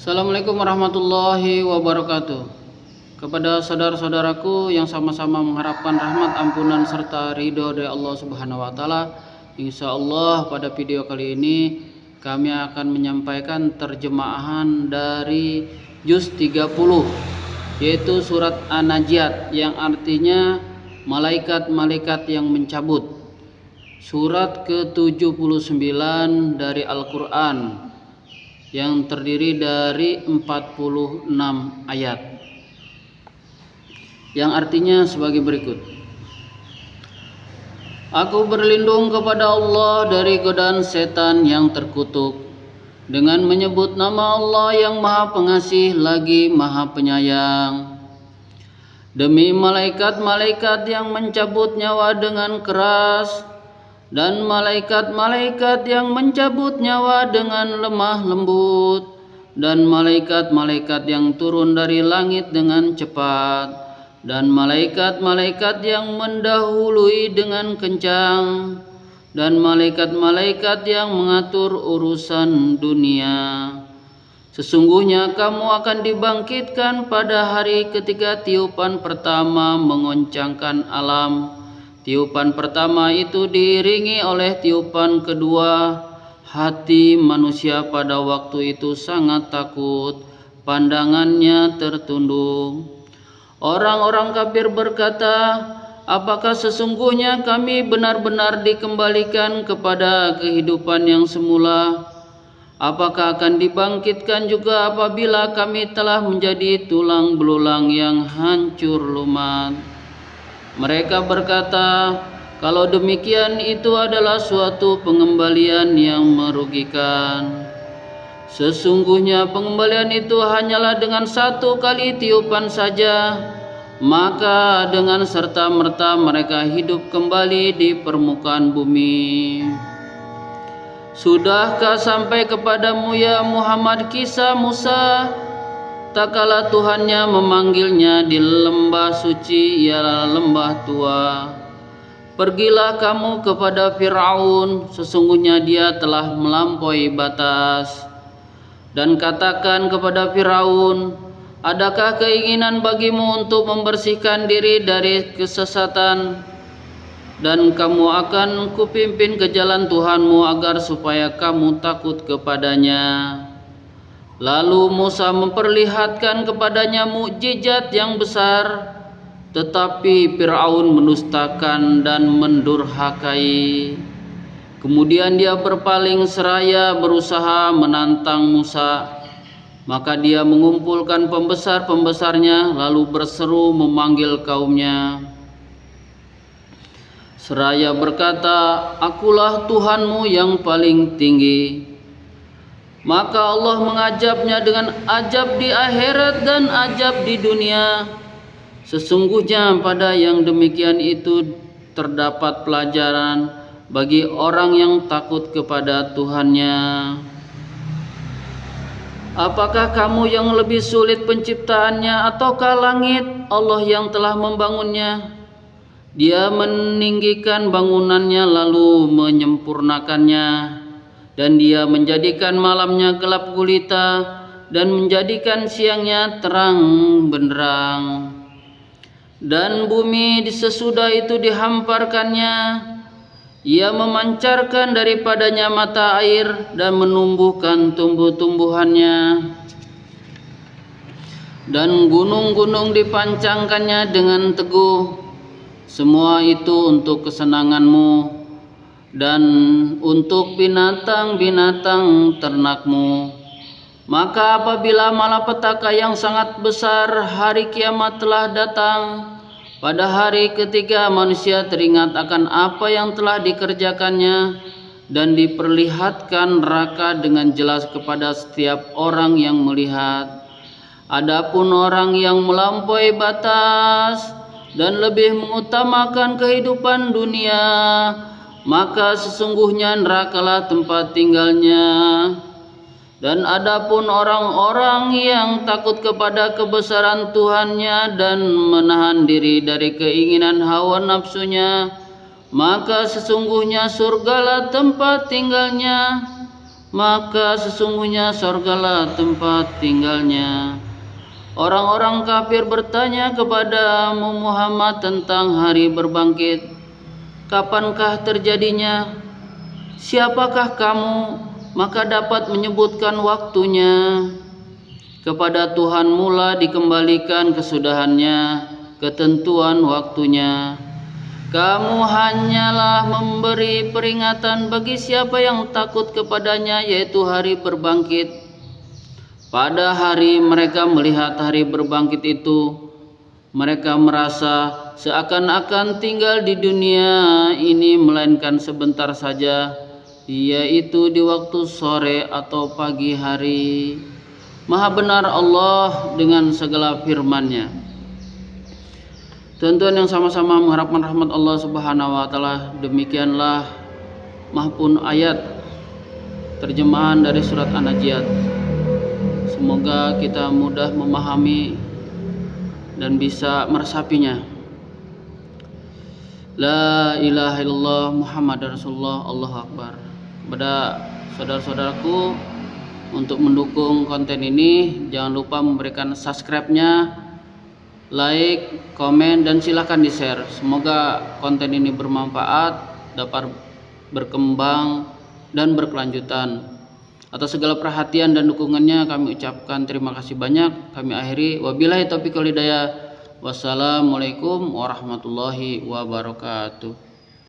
Assalamualaikum warahmatullahi wabarakatuh. Kepada saudara-saudaraku yang sama-sama mengharapkan rahmat, ampunan serta ridho dari Allah Subhanahu wa taala, insya Allah pada video kali ini kami akan menyampaikan terjemahan dari juz 30, yaitu surat An-Najiat, yang artinya malaikat-malaikat yang mencabut. Surat ke-79 dari Al-Quran yang terdiri dari 46 ayat, yang artinya sebagai berikut. Aku berlindung kepada Allah dari godaan setan yang terkutuk dengan menyebut nama Allah yang Maha Pengasih lagi Maha Penyayang. Demi malaikat-malaikat yang mencabut nyawa dengan keras dan malaikat-malaikat yang mencabut nyawa dengan lemah lembut, dan malaikat-malaikat yang turun dari langit dengan cepat, dan malaikat-malaikat yang mendahului dengan kencang, dan malaikat-malaikat yang mengatur urusan dunia. Sesungguhnya kamu akan dibangkitkan pada hari ketika tiupan pertama mengoncangkan alam. Tiupan pertama itu diiringi oleh tiupan kedua. Hati manusia pada waktu itu sangat takut, pandangannya tertundung. Orang-orang kafir berkata, apakah sesungguhnya kami benar-benar dikembalikan kepada kehidupan yang semula? Apakah akan dibangkitkan juga apabila kami telah menjadi tulang belulang yang hancur lumat? Mereka berkata, kalau demikian itu adalah suatu pengembalian yang merugikan. Sesungguhnya pengembalian itu hanyalah dengan satu kali tiupan saja, maka dengan serta-merta mereka hidup kembali di permukaan bumi. Sudahkah sampai kepadamu ya Muhammad kisah Musa, tak kala Tuhannya memanggilnya di lembah suci, ialah lembah tua. Pergilah kamu kepada Fir'aun, sesungguhnya dia telah melampaui batas. Dan katakan kepada Fir'aun, adakah keinginan bagimu untuk membersihkan diri dari kesesatan? Dan kamu akan kupimpin ke jalan Tuhanmu agar supaya kamu takut kepadanya. Lalu Musa memperlihatkan kepadanya mukjizat yang besar, tetapi Fir'aun mendustakan dan mendurhakai. Kemudian dia berpaling seraya berusaha menantang Musa. Maka dia mengumpulkan pembesar-pembesarnya lalu berseru memanggil kaumnya. Seraya berkata, akulah Tuhanmu yang paling tinggi. Maka Allah mengajabnya dengan ajab di akhirat dan ajab di dunia. Sesungguhnya pada yang demikian itu terdapat pelajaran bagi orang yang takut kepada Tuhannya. Apakah kamu yang lebih sulit penciptaannya ataukah langit, Allah yang telah membangunnya? Dia meninggikan bangunannya lalu menyempurnakannya. Dan dia menjadikan malamnya gelap gulita dan menjadikan siangnya terang benderang. Dan bumi sesudah itu dihamparkannya. Ia memancarkan daripadanya mata air dan menumbuhkan tumbuh-tumbuhannya. Dan gunung-gunung dipancangkannya dengan teguh. Semua itu untuk kesenanganmu dan untuk binatang-binatang ternakmu. Maka apabila malapetaka yang sangat besar hari kiamat telah datang, pada hari ketiga manusia teringat akan apa yang telah dikerjakannya dan diperlihatkan neraka dengan jelas kepada setiap orang yang melihat. Adapun orang yang melampaui batas dan lebih mengutamakan kehidupan dunia, maka sesungguhnya nerakalah tempat tinggalnya. Dan adapun orang-orang yang takut kepada kebesaran Tuhannya dan menahan diri dari keinginan hawa nafsunya, maka sesungguhnya surgalah tempat tinggalnya. maka sesungguhnya sorgalah tempat tinggalnya. Orang-orang kafir bertanya kepadamu Muhammad tentang hari berbangkit. Kapankah terjadinya? Siapakah kamu? Maka dapat menyebutkan waktunya. Kepada Tuhan mula dikembalikan kesudahannya, ketentuan waktunya. Kamu hanyalah memberi peringatan bagi siapa yang takut kepadanya, yaitu hari berbangkit. Pada hari mereka melihat hari berbangkit itu, mereka merasa seakan-akan tinggal di dunia ini melainkan sebentar saja, yaitu di waktu sore atau pagi hari. Maha benar Allah dengan segala firman-Nya. Tuan-tuan yang sama-sama mengharapkan rahmat Allah Subhanahu wa taala, demikianlah mahpun ayat terjemahan dari surat An-Najiat. Semoga kita mudah memahami dan bisa meresapinya. La ilaha illallah Muhammad Rasulullah, Allahu Akbar. Kepada saudara-saudaraku, untuk mendukung konten ini jangan lupa memberikan subscribe-nya, like, komen, dan silakan di-share. Semoga konten ini bermanfaat, dapat berkembang dan berkelanjutan. Atas segala perhatian dan dukungannya kami ucapkan terima kasih banyak. Kami akhiri, wabillahi taufiq wal hidayah. Wassalamualaikum warahmatullahi wabarakatuh.